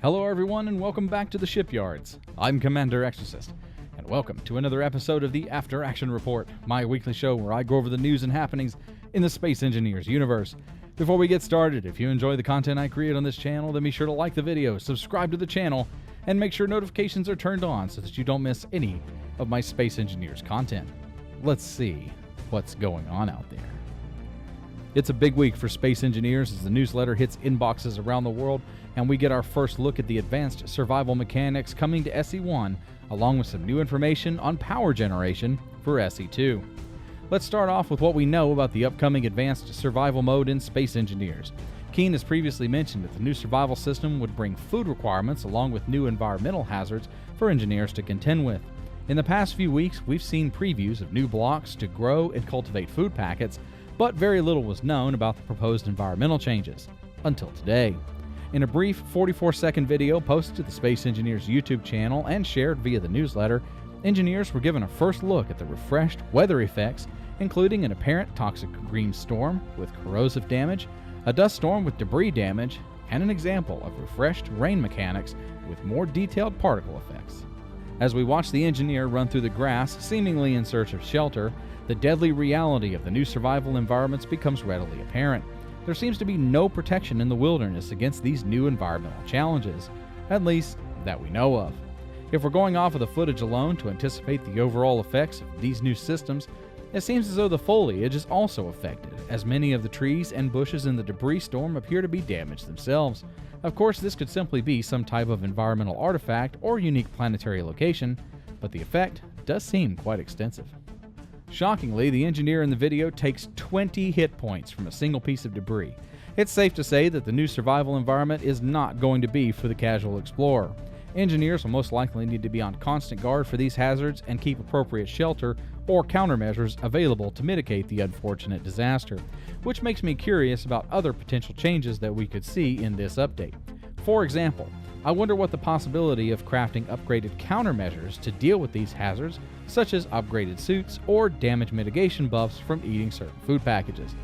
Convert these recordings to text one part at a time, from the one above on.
Hello everyone and welcome back to the Shipyards. I'm Commander Exorcist, and welcome to another episode of the After Action Report, my weekly show where I go over the news and happenings in the Space Engineers universe. Before we get started, if you enjoy the content I create on this channel, then be sure to like the video, subscribe to the channel, and make sure notifications are turned on so that you don't miss any of my Space Engineers content. Let's see what's going on out there. It's a big week for Space Engineers as the newsletter hits inboxes around the world and we get our first look at the advanced survival mechanics coming to SE1, along with some new information on power generation for SE2. Let's start off with what we know about the upcoming advanced survival mode in Space Engineers. Keen has previously mentioned that the new survival system would bring food requirements along with new environmental hazards for engineers to contend with. In the past few weeks, we've seen previews of new blocks to grow and cultivate food packets, but very little was known about the proposed environmental changes until today. In a brief 44-second video posted to the Space Engineers YouTube channel and shared via the newsletter, engineers were given a first look at the refreshed weather effects, including an apparent toxic green storm with corrosive damage, a dust storm with debris damage, and an example of refreshed rain mechanics with more detailed particle effects. As we watch the engineer run through the grass, seemingly in search of shelter, the deadly reality of the new survival environments becomes readily apparent. There seems to be no protection in the wilderness against these new environmental challenges, at least that we know of. If we're going off of the footage alone to anticipate the overall effects of these new systems, it seems as though the foliage is also affected, as many of the trees and bushes in the debris storm appear to be damaged themselves. Of course, this could simply be some type of environmental artifact or unique planetary location, but the effect does seem quite extensive. Shockingly, the engineer in the video takes 20 hit points from a single piece of debris. It's safe to say that the new survival environment is not going to be for the casual explorer. Engineers will most likely need to be on constant guard for these hazards and keep appropriate shelter or countermeasures available to mitigate the unfortunate disaster, which makes me curious about other potential changes that we could see in this update. For example, I wonder what the possibility of crafting upgraded countermeasures to deal with these hazards, such as upgraded suits or damage mitigation buffs from eating certain food packages.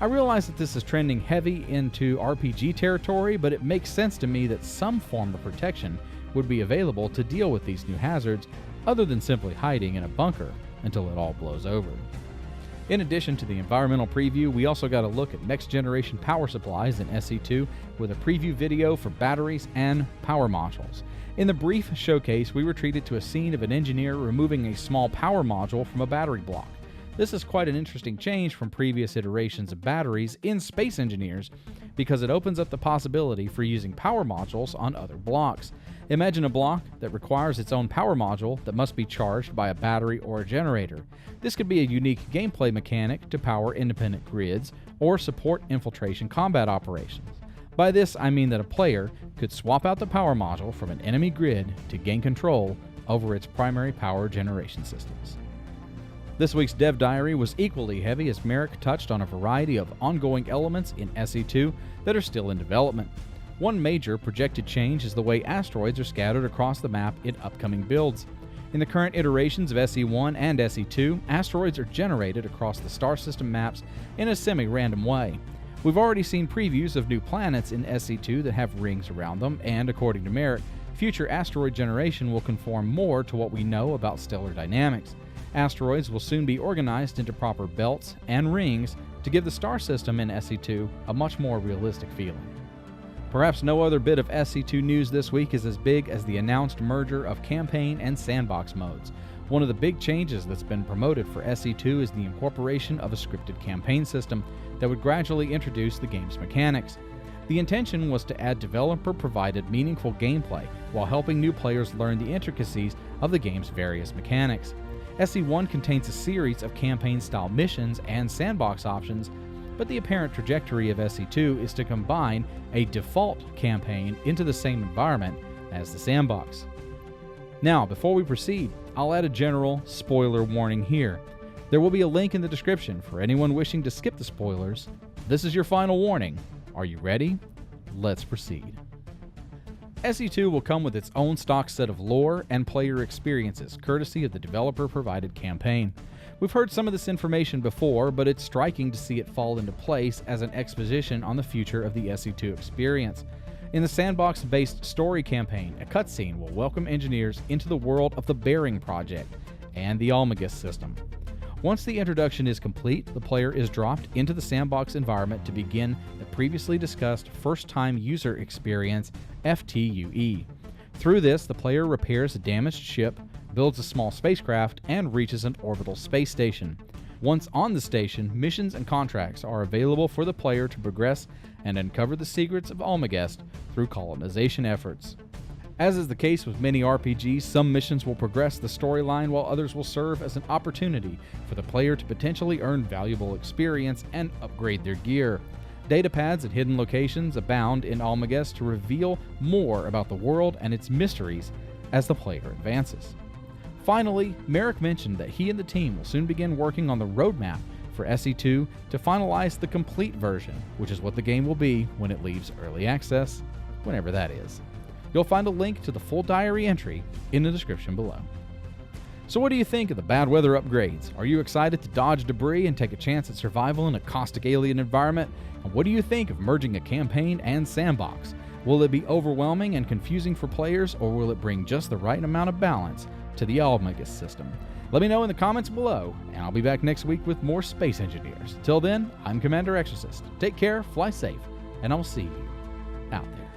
I realize that this is trending heavy into RPG territory, but it makes sense to me that some form of protection would be available to deal with these new hazards, other than simply hiding in a bunker until it all blows over. In addition to the environmental preview, we also got a look at next-generation power supplies in SE2 with a preview video for batteries and power modules. In the brief showcase, we were treated to a scene of an engineer removing a small power module from a battery block. This is quite an interesting change from previous iterations of batteries in Space Engineers because it opens up the possibility for using power modules on other blocks. Imagine a block that requires its own power module that must be charged by a battery or a generator. This could be a unique gameplay mechanic to power independent grids or support infiltration combat operations. By this, I mean that a player could swap out the power module from an enemy grid to gain control over its primary power generation systems. This week's Dev Diary was equally heavy as Merrick touched on a variety of ongoing elements in SE2 that are still in development. One major projected change is the way asteroids are scattered across the map in upcoming builds. In the current iterations of SE1 and SE2, asteroids are generated across the star system maps in a semi-random way. We've already seen previews of new planets in SE2 that have rings around them, and according to Merrick, future asteroid generation will conform more to what we know about stellar dynamics. Asteroids will soon be organized into proper belts and rings to give the star system in SE2 a much more realistic feeling. Perhaps no other bit of SE2 news this week is as big as the announced merger of campaign and sandbox modes. One of the big changes that's been promoted for SE2 is the incorporation of a scripted campaign system that would gradually introduce the game's mechanics. The intention was to add developer-provided meaningful gameplay while helping new players learn the intricacies of the game's various mechanics. SE1 contains a series of campaign-style missions and sandbox options, but the apparent trajectory of SE2 is to combine a default campaign into the same environment as the sandbox. Now, before we proceed, I'll add a general spoiler warning here. There will be a link in the description for anyone wishing to skip the spoilers. This is your final warning. Are you ready? Let's proceed. SE2 will come with its own stock set of lore and player experiences, courtesy of the developer-provided campaign. We've heard some of this information before, but it's striking to see it fall into place as an exposition on the future of the SE2 experience. In the sandbox-based story campaign, a cutscene will welcome engineers into the world of the Bearing Project and the Almagus system. Once the introduction is complete, the player is dropped into the sandbox environment to begin the previously discussed First-Time User Experience (FTUE). Through this, the player repairs a damaged ship, builds a small spacecraft, and reaches an orbital space station. Once on the station, missions and contracts are available for the player to progress and uncover the secrets of Almagest through colonization efforts. As is the case with many RPGs, some missions will progress the storyline while others will serve as an opportunity for the player to potentially earn valuable experience and upgrade their gear. Datapads at hidden locations abound in Almagest to reveal more about the world and its mysteries as the player advances. Finally, Merrick mentioned that he and the team will soon begin working on the roadmap for SE2 to finalize the complete version, which is what the game will be when it leaves early access, whenever that is. You'll find a link to the full diary entry in the description below. So what do you think of the bad weather upgrades? Are you excited to dodge debris and take a chance at survival in a caustic alien environment? And what do you think of merging a campaign and sandbox? Will it be overwhelming and confusing for players, or will it bring just the right amount of balance to the Almagus system? Let me know in the comments below, and I'll be back next week with more Space Engineers. Till then, I'm Commander Exorcist. Take care, fly safe, and I'll see you out there.